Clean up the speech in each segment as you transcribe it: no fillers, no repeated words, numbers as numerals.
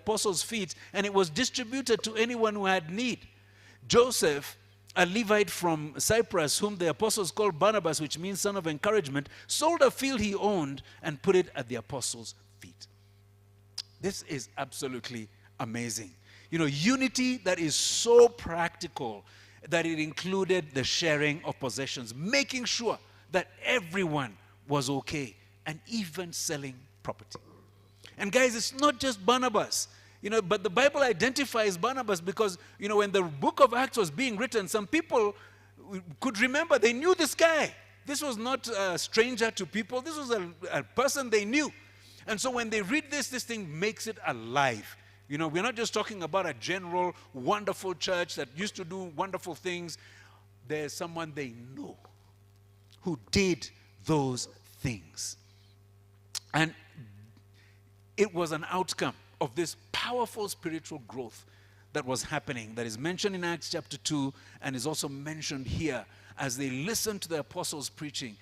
apostles' feet, and it was distributed to anyone who had need. Joseph, a Levite from Cyprus, whom the apostles called Barnabas, which means son of encouragement, sold a field he owned and put it at the apostles' feet. This is absolutely amazing. You know, unity that is so practical that it included the sharing of possessions, making sure that everyone was okay, and even selling property. And guys, it's not just Barnabas. You know, but the Bible identifies Barnabas because, you know, when the book of Acts was being written, some people could remember, they knew this guy. This was not a stranger to people. This was a person they knew. And so when they read this thing makes it alive. You know, we're not just talking about a general, wonderful church that used to do wonderful things. There's someone they know who did those things. And it was an outcome of this powerful spiritual growth that was happening, that is mentioned in Acts chapter 2 and is also mentioned here as they listened to the apostles preaching.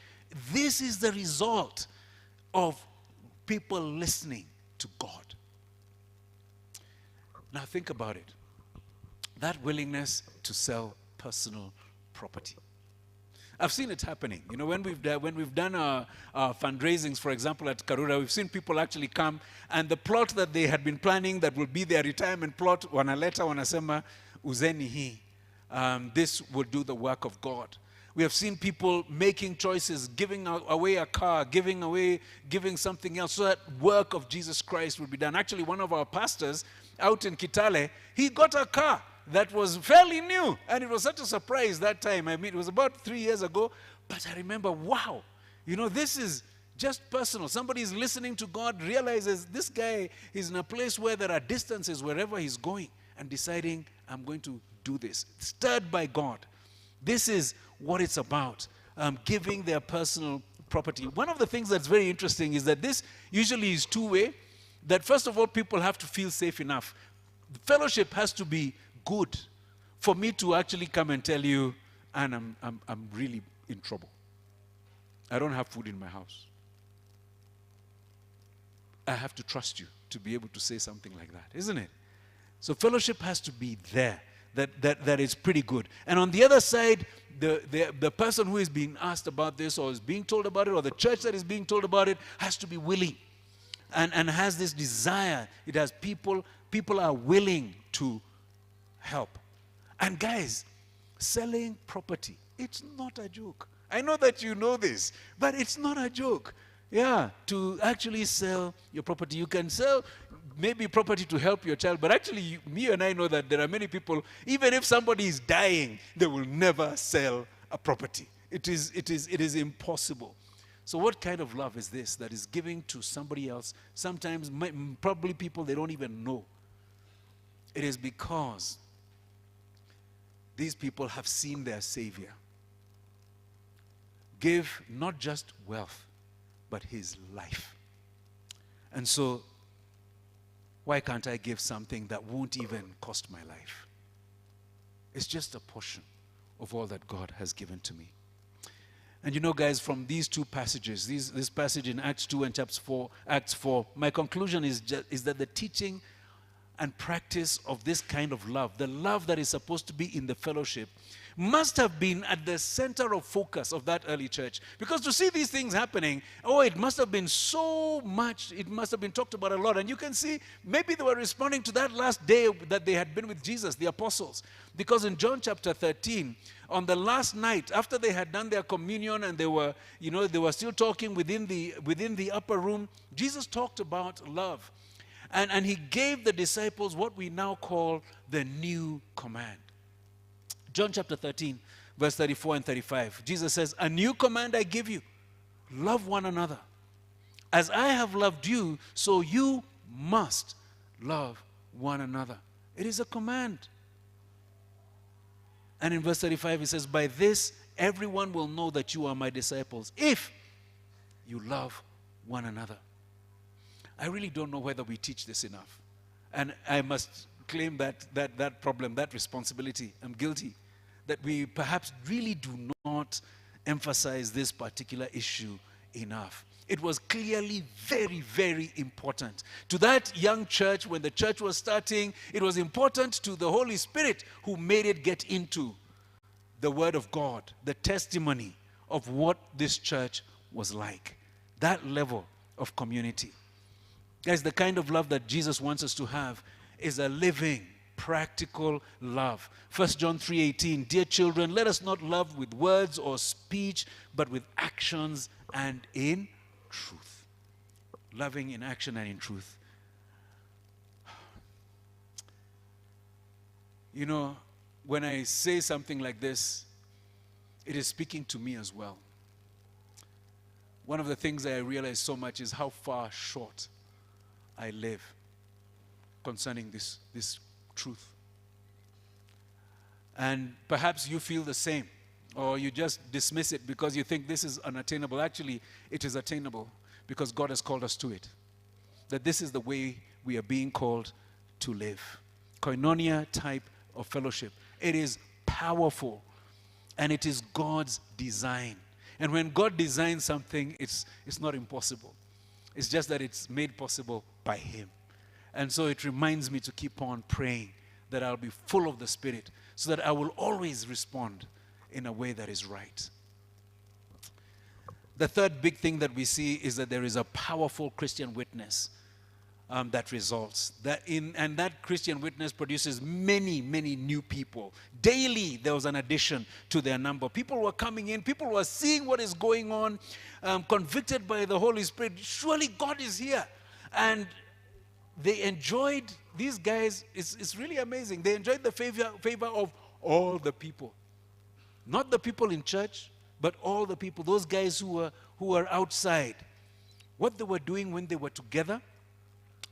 This is the result of people listening to God. Now think about it. That willingness to sell personal property. I've seen it happening. You know, when we've done our fundraisings, for example, at Karura, we've seen people actually come, and the plot that they had been planning that will be their retirement plot, wanaleta wanasema uzeni hii. This will do the work of God. We have seen people making choices, giving away a car, giving something else, so that work of Jesus Christ will be done. Actually, one of our pastors out in Kitale, he got a car that was fairly new, and it was such a surprise that time. I mean, it was about 3 years ago, but I remember, wow, you know, this is just personal. Somebody is listening to God, realizes this guy is in a place where there are distances wherever he's going, and deciding, I'm going to do this. Stirred by God. This is what it's about, giving their personal property. One of the things that's very interesting is that this usually is two-way, that first of all, people have to feel safe enough. The fellowship has to be good for me to actually come and tell you, and I'm really in trouble. I don't have food in my house. I have to trust you to be able to say something like that, isn't it? So fellowship has to be there, that is pretty good. And on the other side, the person who is being asked about this or is being told about it, or the church that is being told about it, has to be willing and has this desire. It has people are willing to help. And guys, selling property, it's not a joke. I know that you know this, but it's not a joke. Yeah, to actually sell your property. You can sell maybe property to help your child, but actually me and I know that there are many people, even if somebody is dying, they will never sell a property. It is impossible. So what kind of love is this that is giving to somebody else, sometimes probably people they don't even know? It is because these people have seen their Savior give not just wealth, but his life. And so, why can't I give something that won't even cost my life? It's just a portion of all that God has given to me. And you know, guys, from these two passages, this passage in Acts 2 and Acts 4, my conclusion is that the teaching and practice of this kind of love, the love that is supposed to be in the fellowship, must have been at the center of focus of that early church. Because to see these things happening, it must have been so much, it must have been talked about a lot. And you can see, maybe they were responding to that last day that they had been with Jesus, the apostles. Because in John chapter 13, on the last night, after they had done their communion and they were still talking within the upper room, Jesus talked about love. And he gave the disciples what we now call the new command. John chapter 13, verse 34 and 35. Jesus says, "A new command I give you, love one another. As I have loved you, so you must love one another." It is a command. And in verse 35, he says, "By this everyone will know that you are my disciples, if you love one another." I really don't know whether we teach this enough. And I must claim that problem, that responsibility. I'm guilty. That we perhaps really do not emphasize this particular issue enough. It was clearly very, very important. To that young church, when the church was starting, it was important to the Holy Spirit who made it get into the Word of God, the testimony of what this church was like. That level of community. Guys, the kind of love that Jesus wants us to have is a living, practical love. 1 John 3:18, dear children, let us not love with words or speech, but with actions and in truth. Loving in action and in truth. You know, when I say something like this, it is speaking to me as well. One of the things that I realize so much is how far short I live concerning this truth. And perhaps you feel the same, or you just dismiss it because you think this is unattainable. Actually, it is attainable because God has called us to it. That this is the way we are being called to live. Koinonia type of fellowship. It is powerful, and it is God's design. And when God designs something, it's not impossible. It's just that it's made possible by Him. And so it reminds me to keep on praying that I'll be full of the Spirit so that I will always respond in a way that is right. The third big thing that we see is that there is a powerful Christian witness that results. And that Christian witness produces many, many new people. Daily, there was an addition to their number. People were coming in. People were seeing what is going on, convicted by the Holy Spirit. Surely God is here. And they enjoyed, these guys, it's really amazing. They enjoyed the favor of all the people. Not the people in church, but all the people. Those guys who were outside. What they were doing when they were together,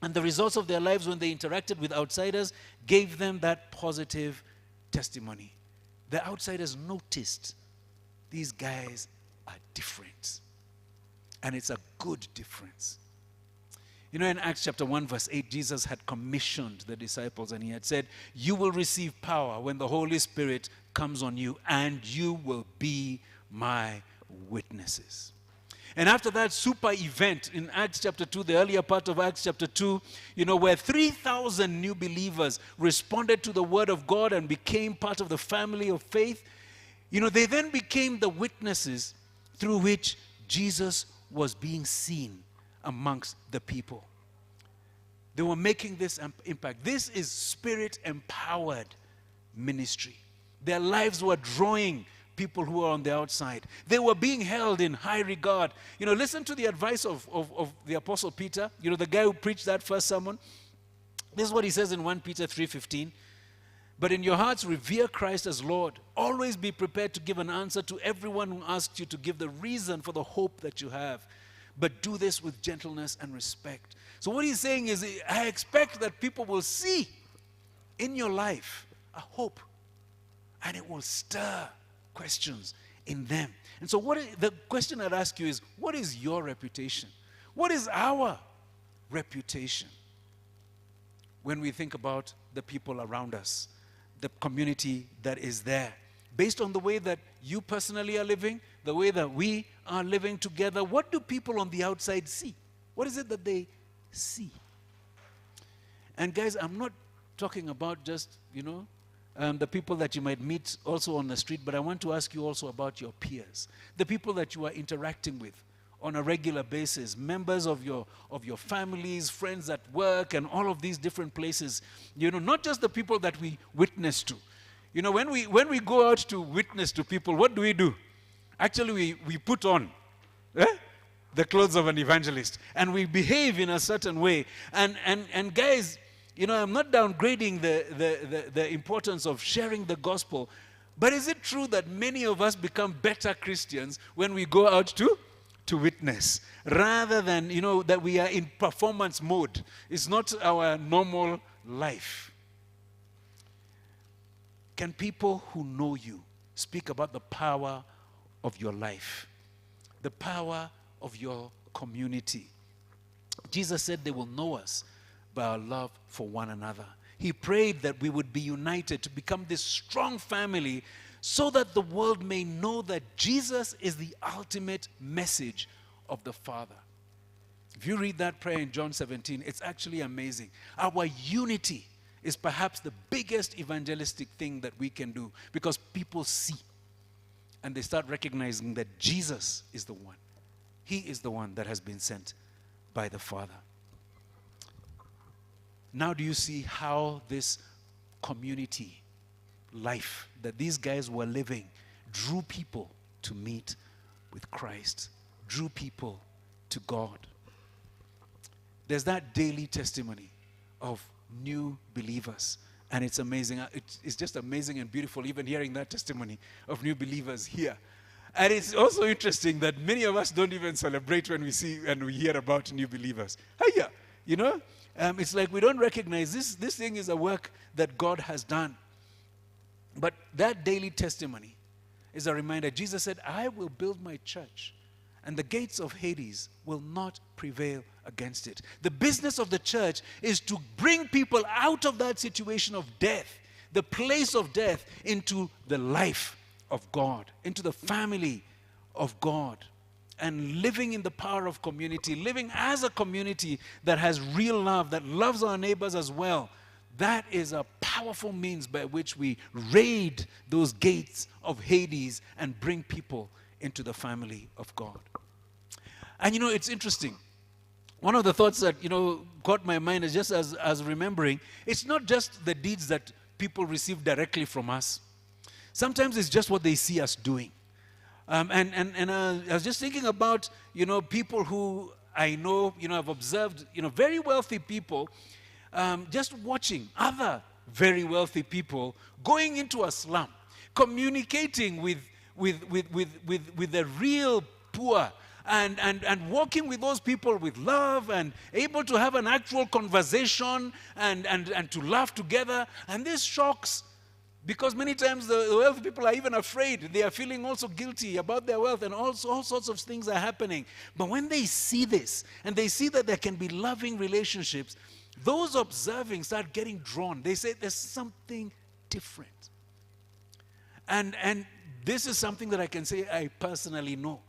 and the results of their lives when they interacted with outsiders gave them that positive testimony. The outsiders noticed these guys are different. And it's a good difference. You know, in Acts chapter 1 verse 8, Jesus had commissioned the disciples and he had said, you will receive power when the Holy Spirit comes on you, and you will be my witnesses. And after that super event in Acts chapter 2, the earlier part of Acts chapter 2, you know, where 3,000 new believers responded to the word of God and became part of the family of faith, you know, they then became the witnesses through which Jesus was being seen amongst the people. They were making this impact. This is Spirit-empowered ministry. Their lives were drawing people who are on the outside. They were being held in high regard. You know, listen to the advice of the Apostle Peter, you know, the guy who preached that first sermon. This is what he says in 1 Peter 3:15. But in your hearts revere Christ as Lord. Always be prepared to give an answer to everyone who asks you to give the reason for the hope that you have. But do this with gentleness and respect. So what he's saying is, I expect that people will see in your life a hope, and it will stir questions in them. And so the question I'd ask you is, what is your reputation? What is our reputation when we think about the people around us, the community that is there? Based on the way that you personally are living, the way that we are living together, what do people on the outside see? What is it that they see? And guys, I'm not talking about just, you know, the people that you might meet also on the street, but I want to ask you also about your peers, the people that you are interacting with on a regular basis, members of your families, friends at work, and all of these different places. You know, not just the people that we witness to. You know, when we go out to witness to people, what do? Actually, we put on the clothes of an evangelist, and we behave in a certain way. And guys, you know, I'm not downgrading the importance of sharing the gospel, but is it true that many of us become better Christians when we go out to witness, rather than, you know, that we are in performance mode? It's not our normal life. Can people who know you speak about the power of your life, the power of your community? Jesus said they will know us by our love for one another. He prayed that we would be united to become this strong family so that the world may know that Jesus is the ultimate message of the Father. If you read that prayer in John 17, it's actually amazing. Our unity is perhaps the biggest evangelistic thing that we can do, because people see and they start recognizing that Jesus is the one. He is the one that has been sent by the Father. Now do you see how this community life that these guys were living drew people to meet with Christ, drew people to God? There's that daily testimony of new believers, and it's amazing. It's just amazing and beautiful even hearing that testimony of new believers here. And it's also interesting that many of us don't even celebrate when we see and we hear about new believers. Hiya, you know? It's like we don't recognize this thing is a work that God has done. But that daily testimony is a reminder. Jesus said, I will build my church, and the gates of Hades will not prevail against it. The business of the church is to bring people out of that situation of death, the place of death, into the life of God, into the family of God, and living in the power of community, living as a community that has real love, that loves our neighbors as well. That is a powerful means by which we raid those gates of Hades and bring people into the family of God. And you know, it's interesting. One of the thoughts that, caught my mind is just as remembering, it's not just the deeds that people receive directly from us. Sometimes it's just what they see us doing. I was just thinking about, people who I know, I've observed, very wealthy people, just watching other very wealthy people going into a slum, communicating with the real poor, and walking with those people with love, and able to have an actual conversation and to laugh together. And this shocks, because many times the wealthy people are even afraid. They are feeling also guilty about their wealth, and all sorts of things are happening. But when they see this, and they see that there can be loving relationships, those observing start getting drawn. They say there's something different. And this is something that I can say I personally know.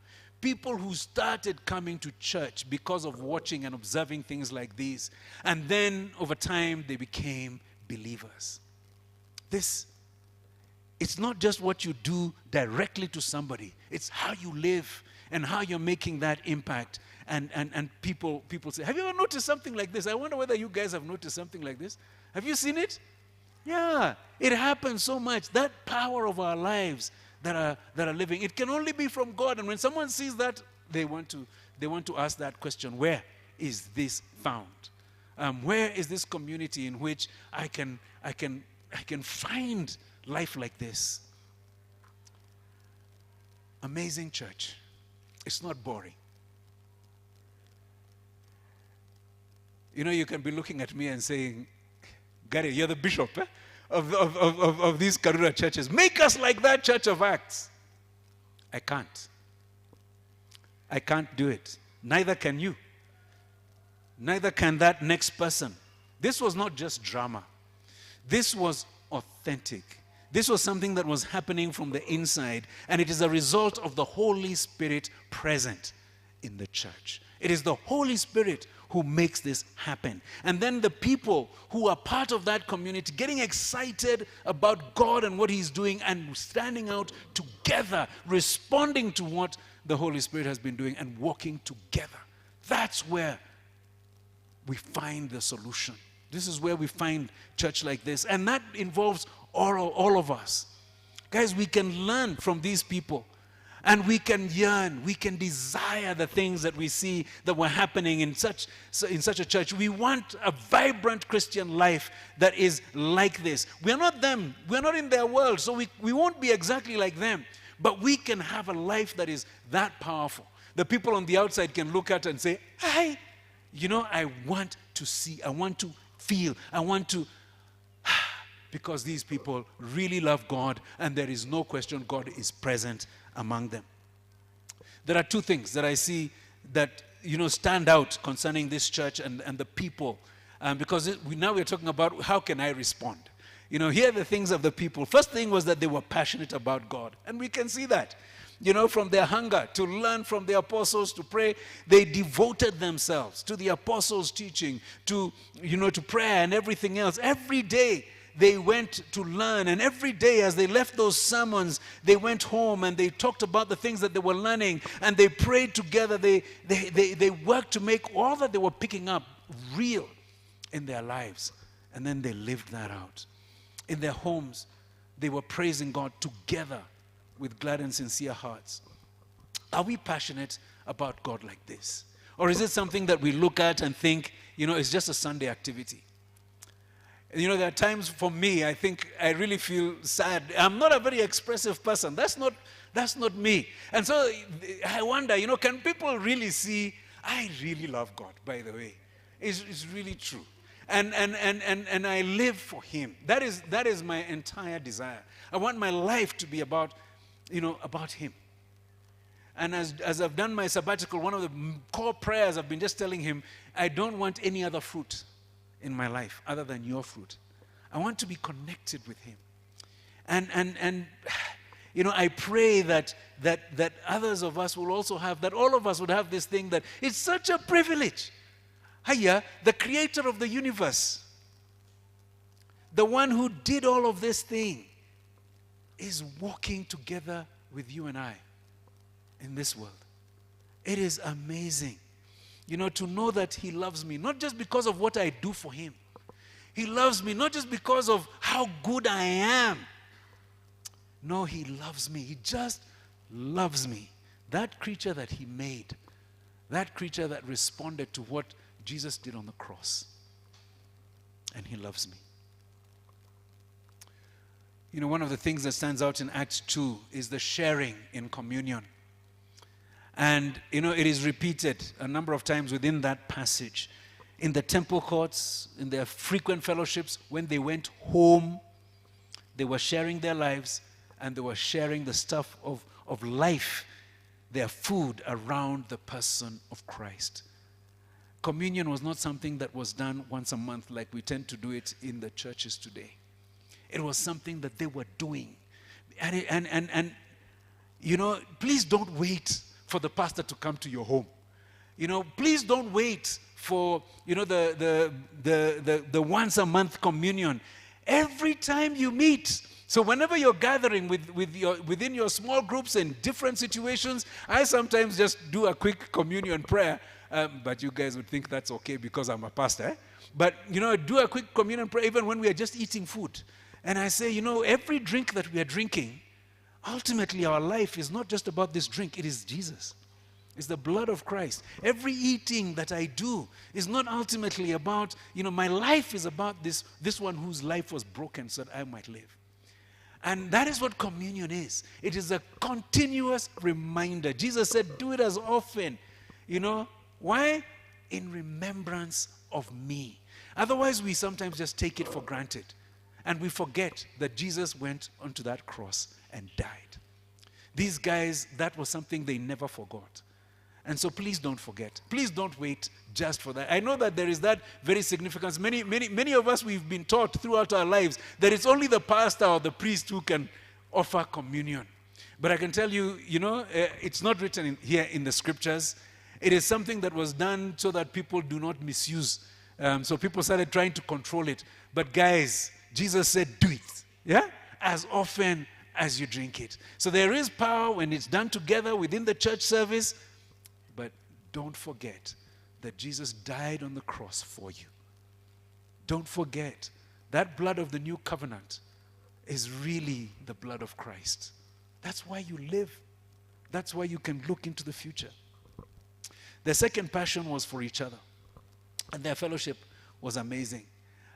People who started coming to church because of watching and observing things like these, and then over time they became believers. It's not just what you do directly to somebody. It's how you live and how you're making that impact. And people say, have you ever noticed something like this? I wonder whether you guys have noticed something like this. Have you seen it? Yeah, it happens so much. That power of our lives that are living, it can only be from God. And when someone sees that, they want to ask that question: where is this found? Where is this community in which I can find life like this? Amazing church. It's not boring. You can be looking at me and saying, Gary, you're the bishop of these Karura churches. Make us like that Church of Acts. I can't. I can't do it. Neither can you. Neither can that next person. This was not just drama. This was authentic. This was something that was happening from the inside, and it is a result of the Holy Spirit present in the church. It is the Holy Spirit who makes this happen. And then the people who are part of that community getting excited about God and what He's doing, and standing out together, responding to what the Holy Spirit has been doing and walking together. That's where we find the solution. This is where we find church like this. And that involves all of us. Guys, we can learn from these people. And we can yearn, we can desire the things that we see that were happening in such a church. We want a vibrant Christian life that is like this. We're not them. We're not in their world, so we won't be exactly like them. But we can have a life that is that powerful. The people on the outside can look at it and say, I want to see, I want to feel, I want to... Because these people really love God, and there is no question God is present among them. There are two things that I see that stand out concerning this church and the people, because now we're talking about how can I respond. Here are the things of the people. First thing was that they were passionate about God, and we can see that. from their hunger to learn from the apostles, to pray. They devoted themselves to the apostles' teaching, to prayer and everything else. Every day they went to learn, and every day as they left those sermons, they went home and they talked about the things that they were learning, and they prayed together. They worked to make all that they were picking up real in their lives, and then they lived that out. In their homes, they were praising God together with glad and sincere hearts. Are we passionate about God like this? Or is it something that we look at and think, it's just a Sunday activity? There are times for me, I think I really feel sad. I'm not a very expressive person. That's not me. And so I wonder, can people really see, I really love God, by the way. It's really true. And I live for Him. That is my entire desire. I want my life to be about Him. And as I've done my sabbatical, one of the core prayers I've been just telling Him, I don't want any other fruit in my life other than your fruit. I want to be connected with Him. And I pray that others of us will also have, that all of us would have this thing, that it's such a privilege. Hiya, the creator of the universe, the one who did all of this thing, is walking together with you and I in this world. It is amazing. To know that He loves me, not just because of what I do for Him. He loves me not just because of how good I am. No, He loves me. He just loves me. That creature that He made, that creature that responded to what Jesus did on the cross. And He loves me. One of the things that stands out in Acts 2 is the sharing in communion. And, it is repeated a number of times within that passage. In the temple courts, in their frequent fellowships, when they went home, they were sharing their lives, and they were sharing the stuff of life, their food around the person of Christ. Communion was not something that was done once a month like we tend to do it in the churches today. It was something that they were doing. And please don't wait for the pastor to come to your home. Please don't wait for, the once a month communion. Every time you meet. So whenever you're gathering within your small groups in different situations, I sometimes just do a quick communion prayer. But you guys would think that's okay because I'm a pastor. Eh? But, do a quick communion prayer even when we are just eating food. And I say, every drink that we are drinking, ultimately our life is not just about this drink. It is Jesus. It's the blood of Christ. Every eating that I do is not ultimately about, my life is about this one whose life was broken so that I might live. And that is what communion is. It is a continuous reminder. Jesus said, do it as often. Why? In remembrance of me. Otherwise, we sometimes just take it for granted. And we forget that Jesus went onto that cross and died. These guys, that was something they never forgot. And so please don't forget. Please don't wait just for that. I know that there is that very significance. Many of us, we've been taught throughout our lives that it's only the pastor or the priest who can offer communion. But I can tell you, it's not written here in the scriptures. It is something that was done so that people do not misuse. So people started trying to control it. But guys, Jesus said, do it. Yeah? As often as you drink it. So there is power when it's done together within the church service. But don't forget that Jesus died on the cross for you. Don't forget that blood of the new covenant is really the blood of Christ. That's why you live. That's why you can look into the future. Their second passion was for each other. And their fellowship was amazing.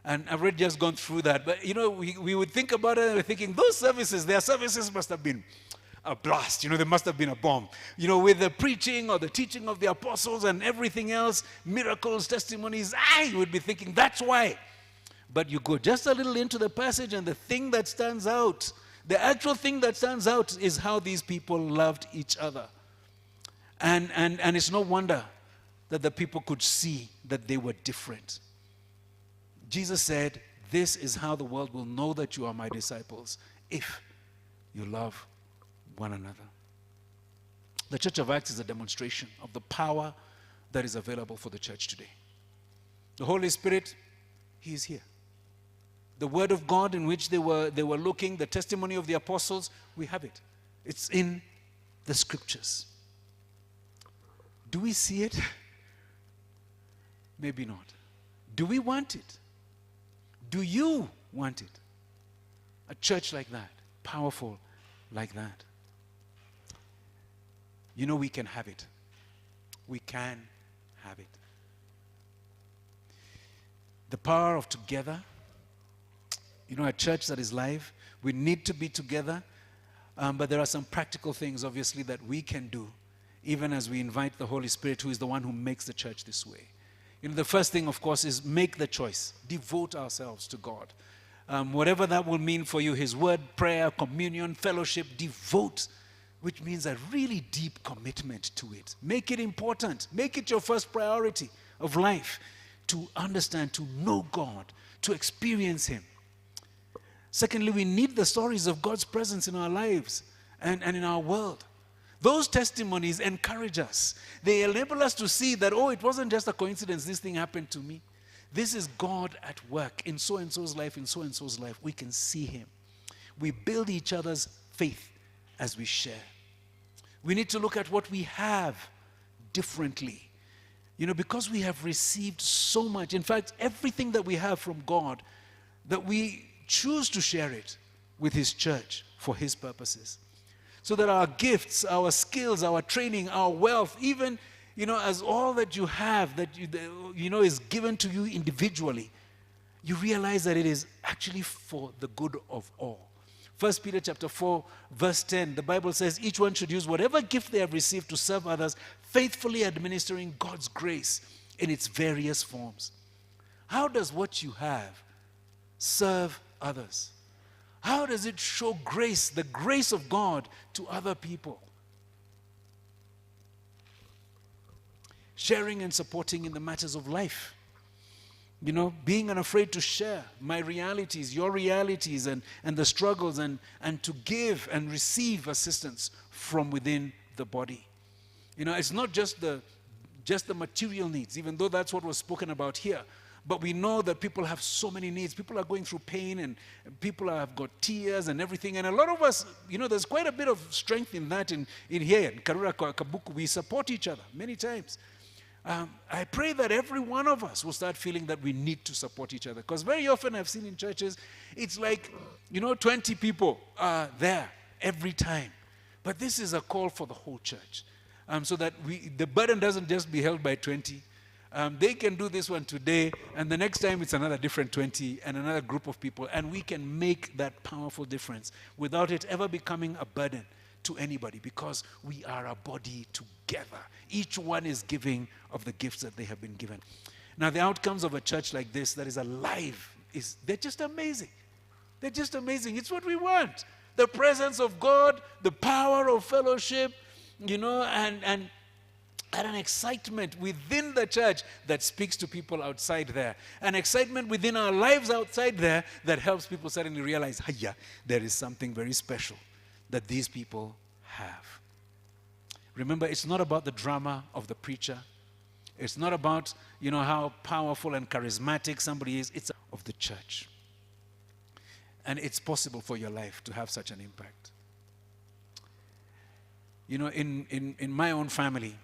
And I've already just gone through that. But, we would think about it and we're thinking, their services must have been a blast. There must have been a bomb. With the preaching or the teaching of the apostles and everything else, miracles, testimonies, you would be thinking, that's why. But you go just a little into the passage and the thing that stands out, the actual thing that stands out is how these people loved each other. And it's no wonder that the people could see that they were different. Jesus said, this is how the world will know that you are my disciples, if you love one another. The Church of Acts is a demonstration of the power that is available for the church today. The Holy Spirit, He is here. The Word of God in which they were looking, the testimony of the apostles, we have it. It's in the Scriptures. Do we see it? Maybe not. Do we want it? Do you want it? A church like that, powerful like that. You know, we can have it. We can have it. The power of together. You know, a church that is live, we need to be together, but there are some practical things, obviously, that we can do, even as we invite the Holy Spirit, who is the one who makes the church this way. You know, the first thing, of course, is make the choice. Devote ourselves to God. Whatever that will mean for you, His Word, prayer, communion, fellowship, devote, which means a really deep commitment to it. Make it important. Make it your first priority of life, to understand, to know God, to experience Him. Secondly, we need the stories of God's presence in our lives and in our world. Those testimonies encourage us. They enable us to see that, oh, it wasn't just a coincidence, this thing happened to me. This is God at work in so-and-so's life, in so-and-so's life. We can see Him. We build each other's faith as we share. We need to look at what we have differently. You know, because we have received so much. In fact, everything that we have from God, that we choose to share it with His church for His purposes. So that our gifts, our skills, our training, our wealth, even, you know, as all that you have, that you know is given to you individually, you realize that it is actually for the good of all. 1 Peter chapter 4, verse 10, the Bible says, each one should use whatever gift they have received to serve others, faithfully administering God's grace in its various forms. How does what you have serve others? How does it show grace, the grace of God to other people? Sharing and supporting in the matters of life. You know, being unafraid to share my realities, your realities, and the struggles, and to give and receive assistance from within the body. You know, it's not just the material needs, even though that's what was spoken about here. But we know that people have so many needs. People are going through pain, and people have got tears and everything. And a lot of us, you know, there's quite a bit of strength in that in here. In Karura, Kabuku, we support each other many times. I pray that every one of us will start feeling that we need to support each other. Because very often I've seen in churches, it's like, you know, 20 people are there every time. But this is a call for the whole church. So that the burden doesn't just be held by 20. They can do this one today, and the next time it's another different 20 and another group of people, and we can make that powerful difference without it ever becoming a burden to anybody, because we are a body together. Each one is giving of the gifts that they have been given. Now, the outcomes of a church like this that is alive, they're just amazing. They're just amazing. It's what we want. The presence of God, the power of fellowship, you know, and an excitement within the church that speaks to people outside there. An excitement within our lives outside there that helps people suddenly realize, yeah, there is something very special that these people have. Remember, it's not about the drama of the preacher. It's not about, you know, how powerful and charismatic somebody is. It's of the church. And it's possible for your life to have such an impact. You know, in my own family,